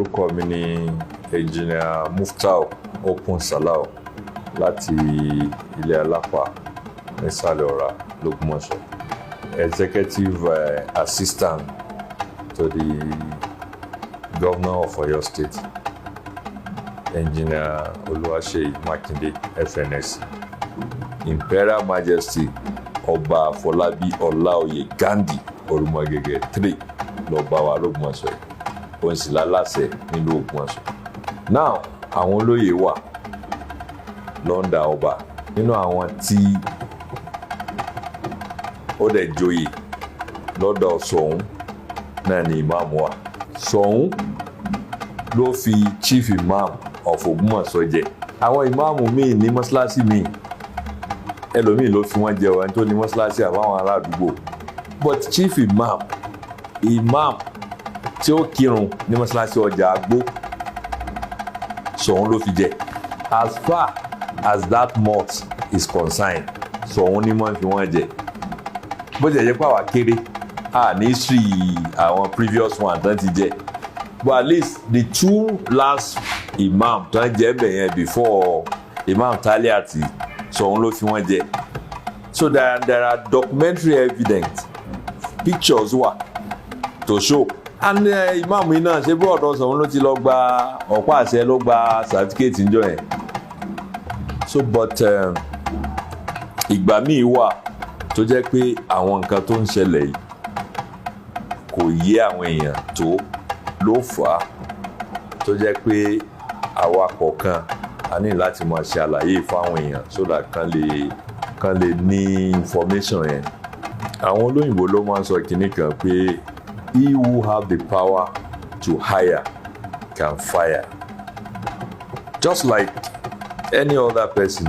Orúkọ mi ni Engineer Muftau Okun Salau láti ilé Alápà ní Sile l'Ógbómọ̀ṣọ́. Executive Assistant to the Governor of Oyo State, Engineer Oluwaseyi Makinde FNS. Imperial Majesty Ọba Afọlábí Ọláoyè Gandhi Orúmọgẹ̀gẹ̀ 3 lọ́ba wa l'Ógbómọ̀ṣọ́ yìí. Òǹsìlá láṣẹ nílùú Ògbómọ̀ṣọ́. Now, àwọn olóyè wà lọ́ndà ọba nínú àwọn tí ó dẹ̀ joyè lọ́dọ̀ Ṣọ̀ún náà ni imam wà. Ṣọ̀ún ló fi chief imam of Ògbómọ̀ṣọ́ jẹ. Àwọn imam míì ní mọ́ṣáláṣí míì ẹlòmíì ló fi wọ́n jẹ ẹni tó ní mọ́ṣáláṣí àbáwọn ará àdúgbò. But chief imam tí ó kírun ní mọ́ṣáláṣí ọjà Àgbó Ṣọ̀ún ló fi jẹ. As far as that mosque is concerned, Ṣọ̀ún ni wọ́n fi wọ́n jẹ. Bó ti jẹ́ pé àwa kéré ní history àwọn previous one tán ti jẹ, but at least the two last imam tán jẹ́ bẹ̀ yẹn before Imam Taliati, Ṣọ̀ún ló fi wọ́n jẹ. So there are documentary evidence, pictures wà to show. And imam yìí náà ṣe bí ọ̀dọ̀ Ṣọ̀ún ló ti lọ gba ọ̀pá àṣẹ, ló gba certificate níjọ́ yẹn. So but ìgbà míì wà tó jẹ́ pé àwọn nǹkan tó ń ṣẹlẹ̀ yìí kò yé àwọn èèyàn tó ló fà á tó jẹ́ pé àwa kọ̀ọ̀kan a ní láti máa ṣe àlàyé fáwọn èèyàn so that kan lè ní information yẹn. Àwọn olóyìnbó ló máa ń sọ kinní kan pé he who have the power to hire can fire. Just like any other person.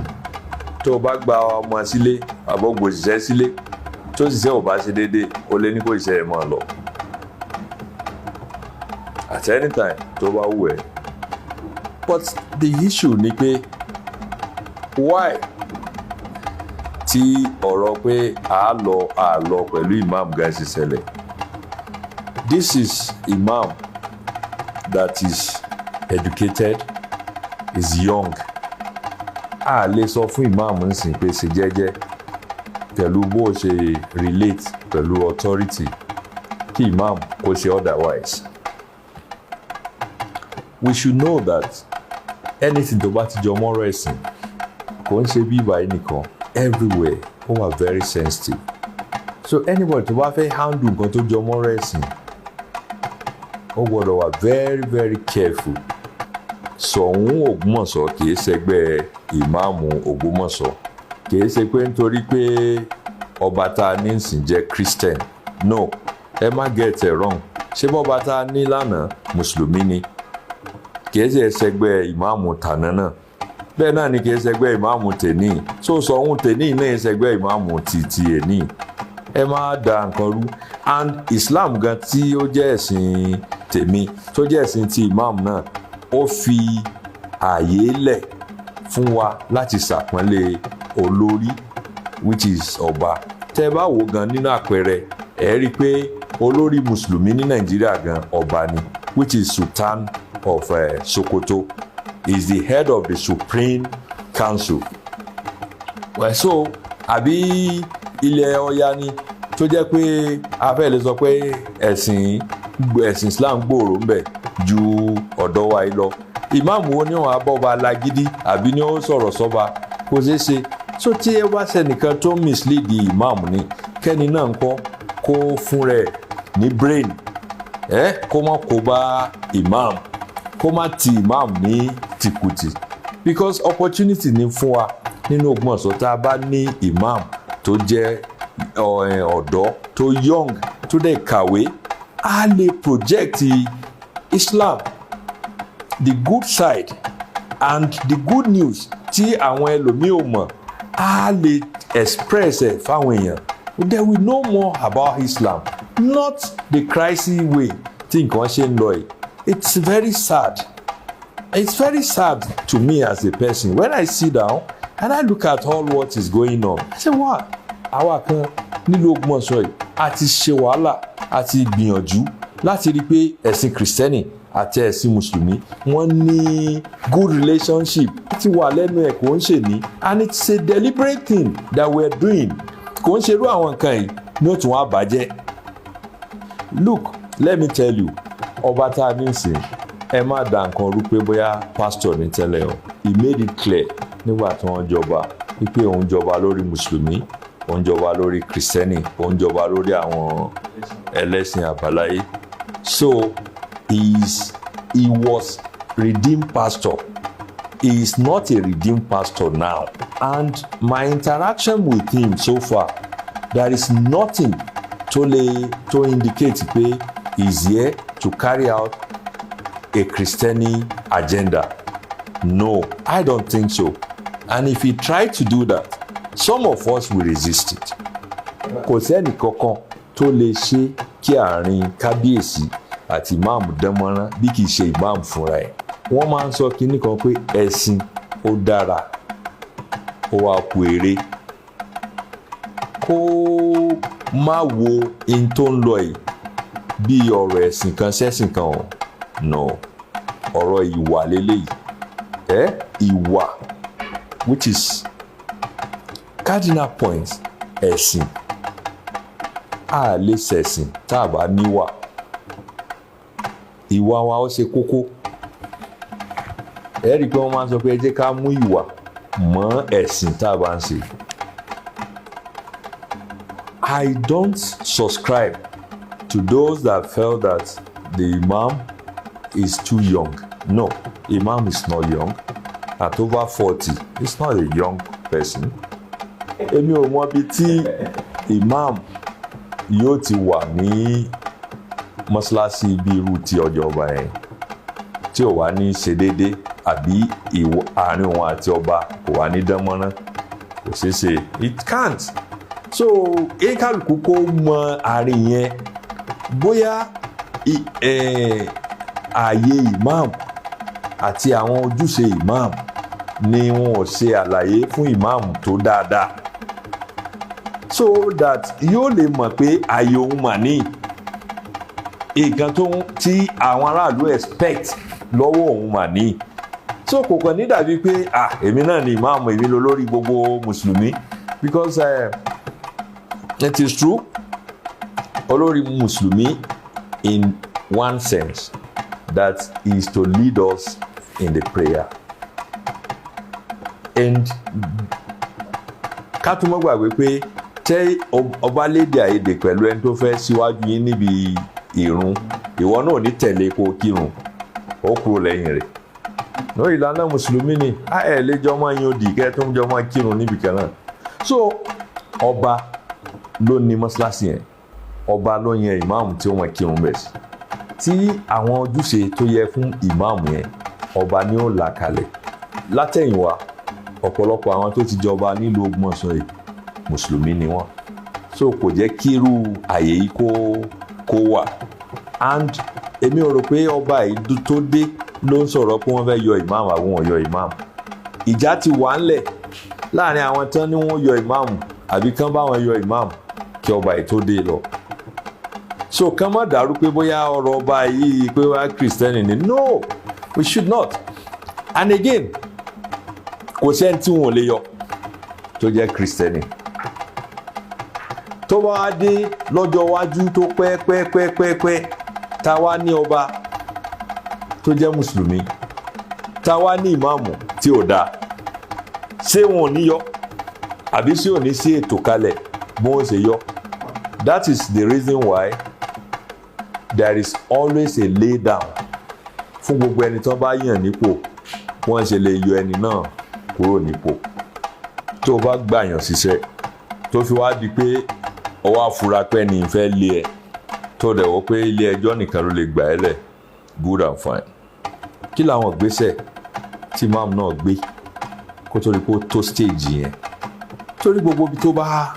Tó bá gba ọmọ sílé àbọ̀gbò òṣìṣẹ́ sílé tó ṣiṣẹ́ ò bá ṣe déédéé ó lé ní kó iṣẹ́ ẹ̀ máa lọ. At any time tó bá wù ẹ́. But the issue ni pé why tí ọ̀rọ̀ pé a lọ pẹ̀lú imam gan ṣe ṣẹlẹ̀. This is imam that is educated, is young. A lè sọ fún imam nsìn pé ṣe jẹ́jẹ́ pẹ̀lú bó ṣe relate pẹ̀lú authority kí imam kó ṣe otherwise. We should know that anything tó bá ti jọ mọ́rọ̀ ẹ̀sìn kò ń ṣe bí ìbàyí nìkan, everywhere ó wà very sensitive. So anybody tó bá fẹ́ handle nǹkan tó jọ mọ́rọ̀ ẹ̀sìn ó gbọ́dọ̀ wà very very careful. Ṣọ̀ún Ògbómọ̀ṣọ́ kìí ṣẹgbẹ́ ìmáàmù Ògbómọ̀ṣọ́, kìí ṣe pé nítorí pé ọba tá a ní ìsìn jẹ́ Christian. No, ẹ má get it wrong. Ṣé bọ́ba tá a ní lánàá mùsùlùmí ni? Kìí ṣe ṣẹgbẹ́ ìmáàmù tàná náà. Bẹ́ẹ̀ náà ni kìí ṣẹgbẹ́ ìmáàmù tèní. So Ṣọ̀ún tèní náà ṣẹgbẹ́ ìmáàmù ti èní. Ẹ má da nǹkan rú. And Islam gan tí ó jẹ́ ẹ̀sìn tèmi tó jẹ́ ẹ̀sìn ti imam náà ó fi ààyè lẹ̀ fún wa láti ṣàpọ́nlé olórí which is ọba. Tẹ́ bá wò gan nínú àpẹẹrẹ ẹ rí i pé olórí mùsùlùmí ní Nàìjíríà gan ọba ni which is Sultan of Sokoto, is the head of the Supreme Council. Well, so àbí ilẹ̀ Ọya ni tó jẹ́ pé a fẹ́ lè sọ pé ẹ̀sìn Islam gbòòrò ń bẹ ju ọ̀dọ̀ wa yìí lọ. Ìmáàmù wo ni wọn abọ́ba alágídí àbí ni ó sọ̀rọ̀ sọ́ba kò ṣeé ṣe. So tí ẹ wá sẹ́nìkan tó mislead ìmáàmù ni kẹ́ni náà ń kọ́ kó fún rẹ̀ ní brain kó má kó bá ìmáàmù kó má ti ìmáàmù ní tìkùtì because opportunity ni fún wa nínú Ògbómọ̀ṣọ́ tá a bá ní ìmáàmù tó jẹ́ ọ̀dọ́ tó young tó dẹ̀ kàwé a lè project Islam, the good side and the good news tí àwọn ẹlòmíì ò mọ̀ a lè express ẹ̀ fáwọn èèyàn. They will know more about Islam, not the crazy way tí nǹkan ṣe ń lọ yìí. It's very sad. It's very sad to me as a person when I sit down and I look at all what is going on. I say, wow, àwa kan nílùú Ògbómọ̀ṣọ́ yìí a ti ṣe wàhálà a ti gbìyànjú láti rí i pé ẹ̀sìn kìrìsìtẹ́nì àti ẹ̀sìn mùsùlùmí wọ́n ní good relationship ti wà lẹ́nu ẹ̀ kò ń ṣe ní and it's a deliberate thing that we're doing kò ń ṣerú àwọn nǹkan yìí ní ó tún wá bàjẹ́. Look, let me tell you, ọba tá a ní sìn ẹ má dá nǹkan rú pé bóyá pastor ní tẹ́lẹ̀ o. He made it clear nígbà tí wọ́n jọba wípé òun jọba lórí mùsùlùmí, òun jọba lórí kìrìsìtẹ́nì, òun jọba lórí àwọn ẹlẹ́sìn àbáláyé. So he was redeemed pastor. He is not a redeemed pastor now. And my interaction with him so far, there is nothing to indicate pé he is here to carry out a Christian agenda. No, I don't think so. And if he tried to do that, some of us will resist it. Kò sẹ́ni kankan tó lè ṣe kí àárín kábíyèsí àti ìmáàmù dánmọ́rán bí kì í ṣe ìmáàmù fúnra ẹ̀. Wọ́n máa ń sọ kinní kan pé ẹ̀sìn ó dára ó wá kú eré. Kó má wo in tó ń lọ yìí bí ọ̀rọ̀ ẹ̀sìn kan sẹ́sìn kan o. No, ọ̀rọ̀ ìwà lélẹ́yìí. Ìwà which is cardinal points ẹ̀sìn. A lè ṣẹ̀sìn tá a bá níwà. Ìwà wa ó ṣe kókó. Ẹ rí i pé wọ́n máa ń sọ pé ẹ jẹ́ ká mú ìwà mọ́ ẹ̀sìn tá a bá ń ṣe. I don't subscribe to those that felt that the imam is too young. No, imam is not young. At over 40, he's not a young person. Èmi ò mọ̀ bí tí imam yóò ti wà ní mọ́ṣáláṣí bí irú ti ọjọ́ ọba yẹn tí ò wá ní ṣe déédéé àbí àárín òun àti ọba kò wá ní dánmọ́rán kò ṣeé ṣe. It can't. So kálukú kó mọ àárín yẹn bóyá ààyè imam àti àwọn ojúṣe imam ni wọn ò ṣe àlàyé fún imam tó dáadáa so that yóò lè mọ̀ pé ààyè òun mà ní nǹkan tí àwọn aráàlú expect lọ́wọ́ òun mà ní. So kò kàn ní dàbí pé èmi náà ni imam èmi ló lórí gbogbo mùsùlùmí because it is true olórí mùsùlùmí in one sense that is to lead us in the prayer. And ká tún mọ́ gbàgbé pé tẹ́ ọba lédè àìyedè pẹ̀lú ẹni tó fẹ́ síwájú yín níbi ìrun ìwọ náà ní tẹ̀lé kó kírun ó kúrò lẹ́yìn rẹ̀. No, ìlànà mùsùlùmí ni ẹ lè jọ máa yan òdì kẹ́ tó ń jọ máa kírun níbi kan náà. So ọba ló ní mọ́ṣáláṣí yẹn, ọba ló yan ìmáàmù tí ó máa kírun bẹ̀ sí. Tí àwọn ojúṣe tó yẹ fún ìmáàmù yẹn ọba ni ó là kalẹ̀. Látẹ̀yìnwá ọ̀pọ̀lọpọ̀ àwọn tó ti jọba nílùú Ògbómọ̀ṣọ́ yìí mùsùlùmí ni wọ́n. So kò jẹ́ kírú àyè yìí kó wà. And èmi ò rò pé ọba yìí tó dé ló ń sọ̀rọ̀ pé wọ́n fẹ́ yọ ìmáàmù àwọn ò yọ ìmáàmù. Ìjà ti wà ńlẹ̀ láàrin àwọn tán ní wọ́n yọ ìmáàmù àbí kán bá wọn yọ ìmáàmù kí ọba yìí tó dé lọ. So kán má dàrú pé bóyá ọ̀rọ̀ ọba yìí pé wá kìrìsìtẹ́nì ni. No, we should not. And again kò sẹ́ni tí wọn ò lè yọ tó jẹ́ kìrìsìtẹ́nì. Tó bá wá dé lọ́jọ́ iwájú tó pẹ́ tá wá ní ọba tó jẹ́ mùsùlùmí tá wá ní ìmáàmù tí ò dáa ṣé wọn ò ní yọ àbí ṣé ò ní sí ètò kalẹ̀ bó ń ṣe yọ. That is the reason why there is always a lay down fún gbogbo ẹni tó bá yàn nípò wọ́n ṣe lè yọ ẹni náà kúrò nípò. Tó bá gbàyàn ṣiṣẹ́ tó fi wá di pé ọwọ́ àfúrá pẹ́ ni ìfẹ́ lé ẹ tó dẹ̀ wọ́ pé ilé ẹjọ́ nìkan ló lè gbà ẹ́ lẹ̀ good and fine. Kí làwọn ìgbésẹ̀ tí imam náà gbé kó tó rí pé ó tó stage yẹn torí gbogbo ibi tó bá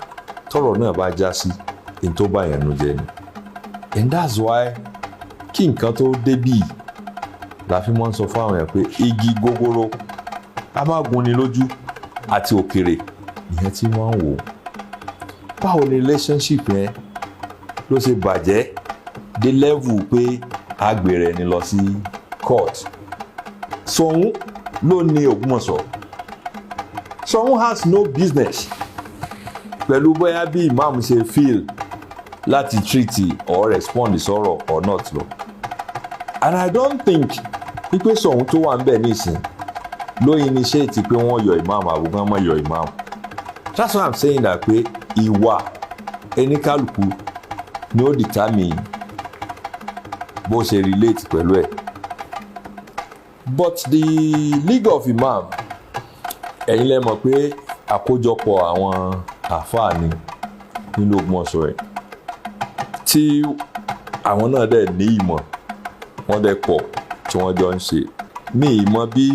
tọ̀rọ̀ náà bá já sí ní tó bá yẹn nu jẹ ni. And that's why kí nǹkan tó débì la fi máa ń sọ fáwọn yẹn pé igi gógóró a máa gún ni lójú àti òkèrè ìyẹn tí wọ́n ń wò. Báwo ni relationship yẹn ló ṣe bàjẹ́ dé level pé àgbèrè ẹni lọ sí court. Ṣọ̀ún ló ní Ògbómọ̀ṣọ́. Ṣọ̀ún has no business pẹ̀lú bóyá bí imam ṣe feel láti treat or respond sọ̀rọ̀ or not lọ. And I don't think pípé Ṣọ̀ún tó wà ń bẹ̀ nísìn ló initiate pé wọ́n yọ imam àbúgbọ́n mọ́ yọ imam. That's why I'm saying that pé ìwà ẹnikálukú ni ó determine bó ṣe relate pẹ̀lú ẹ̀. But the League of Imam, ẹ̀yin lẹ mọ̀ pé àkójọpọ̀ àwọn àfáà ni nínú Ògbómọ̀ṣọ́ ẹ̀ tí àwọn náà dẹ̀ ní ìmọ̀ wọ́n dẹ̀ pọ̀ tí wọ́n jọ ń ṣe. Mi ìmọ̀ bí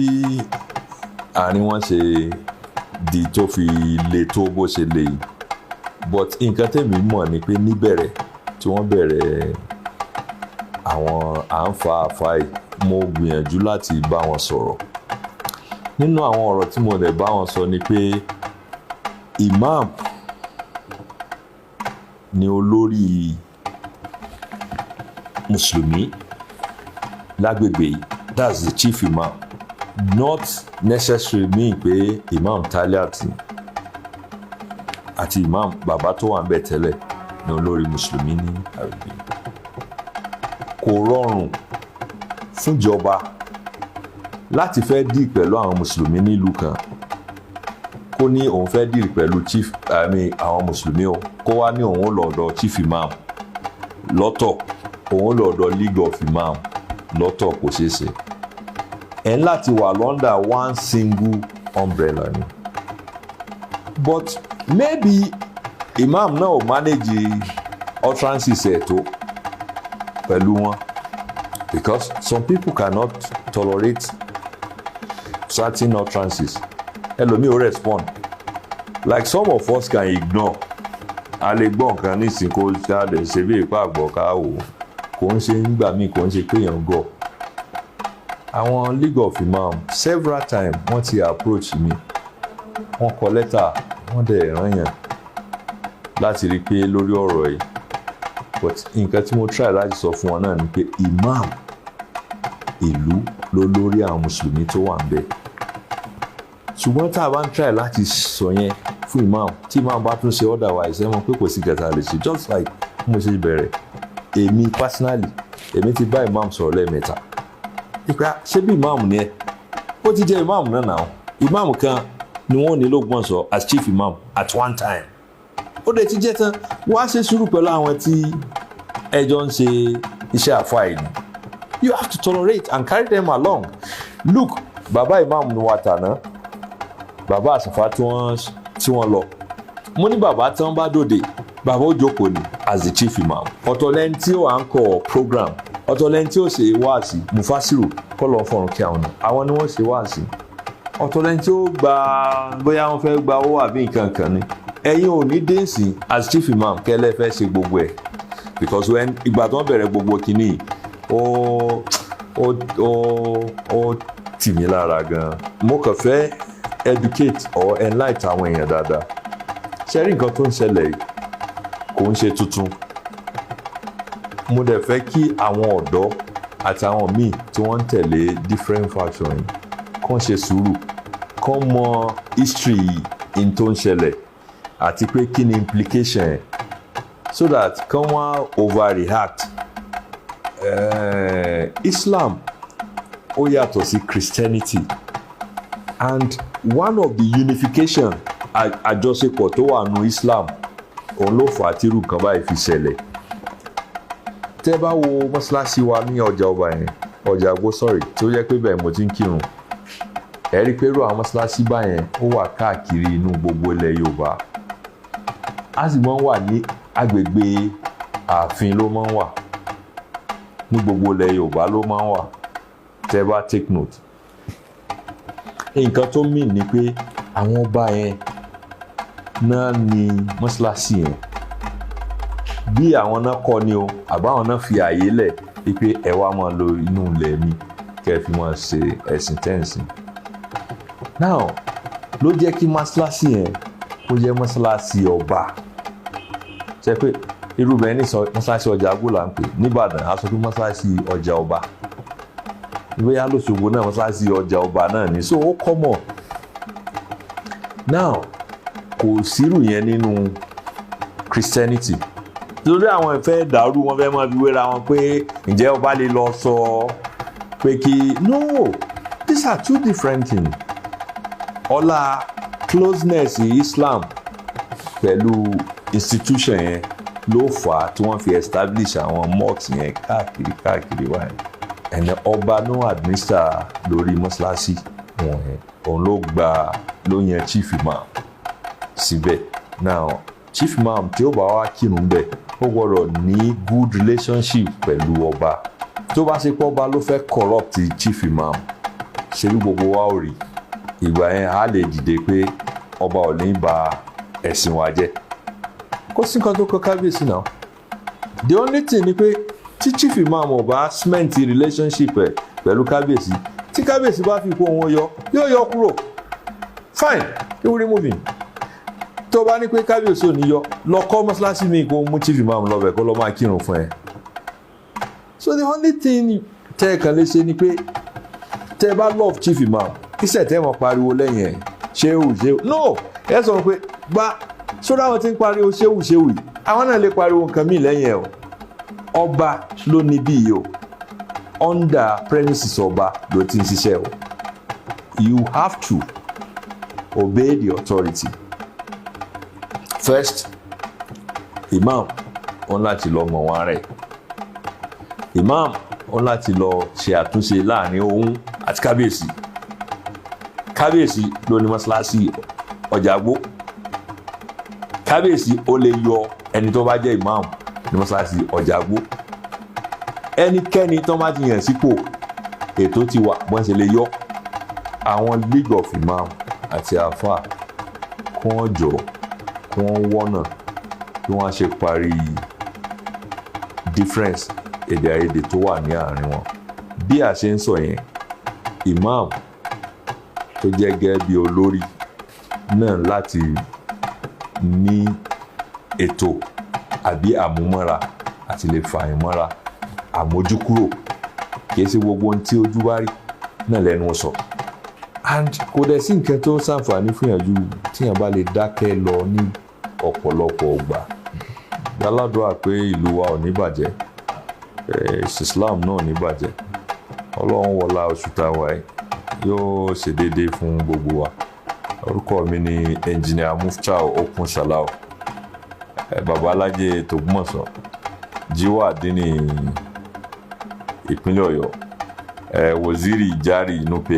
àárín wọn ṣe di tó fi le tó bó ṣe le yìí, but nǹkan tẹ̀mí mọ̀ ni pé níbẹ̀rẹ̀ tí wọ́n bẹ̀rẹ̀ àwọn à ń fa àfáà yìí, mo gbìyànjú láti bá wọn sọ̀rọ̀. Nínú àwọn ọ̀rọ̀ tí mo dẹ̀ bá wọn sọ ni pé imam ni olórí mùsùlùmí lágbègbè yìí, that's the chief imam, not necessarily mean pé imam Taliat àti imam bàbá tó wà ń bẹ̀ tẹ́lẹ̀ ni olórí mùsùlùmí ní àgbègbè. Kò rọrùn fúnjọba láti fẹ́ dì pẹ̀lú àwọn mùsùlùmí nílùú kan kó ní òun fẹ́ dì pẹ̀lú chief àwọn mùsùlùmí o kó wá ní òun lọ́dọ̀ chief imam lọ́tọ̀ òun lọ́dọ̀ League of Imam lọ́tọ̀, kò ṣeé ṣe. ẹ̀ ń láti wà under one single umbrella ni. But maybe imam náà ò manage utterances ẹ̀ tó pẹ̀lú wọn, because some people cannot tolerate certain utterances. Ẹlòmíì ò respond, like some of us can ignore. A lè gbọ́ nǹkan nísìnyí kó jáde ṣe bí ìpá àgbọ̀ ká wò ó, kò ń ṣe nígbà míì kò ń ṣe péyàn gọ̀. Àwọn League of Imam several times wọ́n ti approach mi, wọ́n kọ lẹ́tà, wọ́n dẹ̀ rán yàn láti rí i pé lórí ọ̀rọ̀ yìí, but nǹkan tí mo try láti sọ fún wọn náà ni pé imam ìlú ló lórí àwọn mùsùlùmí tó wà ń bẹ̀. Ṣùgbọ́n tá a bá ń try láti sọ yẹn fún imam, tí imam bá tún ṣe otherwise, ẹ mọ̀ pé kò sí kẹta lè ṣe. Just like mo ṣe bẹ̀rẹ̀, èmi personally èmi ti bá imam sọ̀rọ̀ lẹ́ẹ̀mẹ́ta. Ìpè ṣé bí imam ni ẹ, ó ti jẹ́ imam náà náà. Imam kan ni wọ́n ní l'Ógbómọ̀ṣọ́ as chief imam at one time. Ó dẹ̀ ti jẹ́ tán, wá ṣe sùúrù pẹ̀lú àwọn tí ẹjọ́ ń ṣe iṣẹ́ àfáà yìí. You have to tolerate and carry them along. Look, bàbá imam ni wà tàná, bàbá àṣàfà tí wọ́n lọ. Mo ní bàbá tí wọ́n bá dòde, bàbá ó jókòó ni as the chief imam. Ọ̀tọ̀ lẹ́ni tí ó à ń kọ program, ọ̀tọ̀ lẹ́ni tí ó ṣe wáàsí, Mufasiru kọ́ lọ fọ̀rùn kí àwọn ni wọ́n ṣe wáàsí. Ọ̀tọ̀ lẹ́ni tí ó gba bóyá wọ́n fẹ́ gba owó àbí nǹkan kan ni. Ẹ̀yin ò ní dé sí as chief imam kẹ́lẹ́ fẹ́ ṣe gbogbo ẹ̀, because when ìgbà tó ń bẹ̀rẹ̀ gbogbo kìíní ó tì mí lára gan. Mo kàn fẹ́ educate or enlighten àwọn èèyàn dáadáa. Ṣé rí nǹkan tó ń ṣẹlẹ̀ yìí kò ń ṣe tuntun. Mo dẹ̀ fẹ́ kí àwọn ọ̀dọ́ àti àwọn míì tí wọ́n ń tẹ̀lé different faction yìí kàn ṣe sùúrù, kàn mọ history in tó ń ṣẹlẹ̀ àti pé kí ni implication ẹ̀, so that kàn wá overreact. Islam ó yàtọ̀ sí Christianity, and one of the unification àjọṣepọ̀ tó wà nù Islam òun ló fà á tírú kan báyìí fi ṣẹlẹ̀. Tẹ́ bá wo mọ́ṣáláṣí wa ní ọjà ọba yẹn, ọjà àgbo sọ̀rì tí ó yẹ pé bẹ́ẹ̀ mo ti ń kírun, ẹ rí i pé irú àwọn mọ́ṣáláṣí báyẹn ó wà káàkiri inú gbogbo ilẹ̀ Yorùbá. A sì máa ń wà ní agbègbè ààfin ló máa ń wà, ní gbogbo ilẹ̀ Yorùbá ló máa ń wà. Tẹ́ bá take note, nǹkan tó mean ni pé àwọn ọba yẹn náà ni mọ́ṣáláṣí yẹn, bí àwọn náà kọ́ ni o àbáwọn náà fi àyè lẹ̀ pé ẹ wá máa lo inú ilẹ̀ mi kẹ́ fi máa ṣe ẹ̀sìn tẹ́ǹsìn. Now ló jẹ́ kí mọ́ṣáláṣí yẹn ó jẹ́ mọ́ṣáláṣí ọba. Ṣé pé irú bẹ́ẹ̀ ní sọ mọ́ṣáláṣí ọjà àgbò là ń pè nìbàdàn a sọ pé mọ́ṣáláṣí ọjà ọba bóyá lóṣogbo náà mọ́ṣáláṣí ọjà ọba náà ní so ó common now kò sírù yẹn nínú Christianity torí àwọn ìfẹ́ dàrú wọn fẹ́ máa fi wéra wọn pé ǹjẹ́ ọba lè lọ sọ pé kí no these are two different things ọlá closeness Islam pẹ̀lú institution yẹn ló fà á tí wọ́n fi establish àwọn mosques yẹn káàkiri wáyé ẹ̀nà ọba ló administer lórí mọ́ṣáláṣí wọn yẹn òun ló yan chief imam síbẹ̀ now chief imam tí ó bá wá kírun bẹ́ẹ̀ ó gbọ́dọ̀ ní good relationship pẹ̀lú ọba tó bá ṣe pé ọba ló fẹ́ corrupt chief imam ṣe bí gbogbo wa ò rí ìgbà yẹn á lè dìde pé ọba ò ní ba ẹ̀sìn wa jẹ́ kó sí nǹkan tó kọ kábíyèsí náà the only thing ni pé tí chief imam ọba cement relationship ẹ̀ pẹ̀lú kábíyèsí tí kábíyèsí bá fi kó wọn yóò yọ kúrò fine you will remove him tó bá ní pé kábíyèsí ò ní yọ lọ kọ́ mọ́ṣáláṣí mi kó mú chief imam lọ́bẹ̀ kó lọ́ máa kírun fún ẹ so the only thing tẹ́ ẹ kàn lè ṣe ni pé tẹ́ ẹ bá love chief imam kíṣẹ̀ tẹ́ wọn pariwo lẹ́yìn ẹ̀ ṣéwù no ẹ sọ pé gbá sódà wọn ti ń pariwo ṣéwù yìí àwọn náà lè pariwo nǹkan míì lẹ́yìn ẹ̀ o ọba ló ní bí yìí o under premises ọba ló ti ń ṣiṣẹ́ o you have to obey the authority first imam wọn láti lọ mọ̀ wọn rẹ̀ imam wọn láti lọ ṣe àtúnṣe láàrin òun àti kábíyèsí ló ní mọ́ṣáláṣí ọjà àgbò kábíyèsí ó lè yọ ẹni tó bá jẹ́ imam ní mọ́ṣáláṣí ọjà àgbò ẹnikẹ́ni tó bá ti yàn sípò ètò ti wà bọ́n ṣe lè yọ àwọn league of imam àti afa kí wọ́n jọ kí wọ́n wọ́nà kí wọ́n ṣe parí difference èdè àìyedè tó wà ní àárín wọn bí a ṣe ń sọ yẹn imam tó jẹ́ gẹ́gẹ́ bí olórí náà láti ní ètò àbí àmúmọ́ra àti lè fa ìmọ́ra àmójúkúrò kìí ṣe gbogbo ohun tí ojú bá rí náà lẹ́nu sọ and kò dẹ̀ sí nǹkan tó ṣàǹfààní fún ìyànjú tíyàn bá lè dákẹ́ lọ ní ọ̀pọ̀lọpọ̀ ọgbà gbàládùá pé ìlú wa ò ní bàjẹ́ Islam náà ò ní bàjẹ́ ọlọ́run wọlá oṣù táwa ẹ̀ yóò ṣe déédéé fún gbogbo wa orúkọ mi ni engineer Muftau Okun Salau babalájé tògbómọ̀ṣọ́ jíwá àdínní ìpínlẹ̀ Ọ̀yọ́ waziri Jari Nupe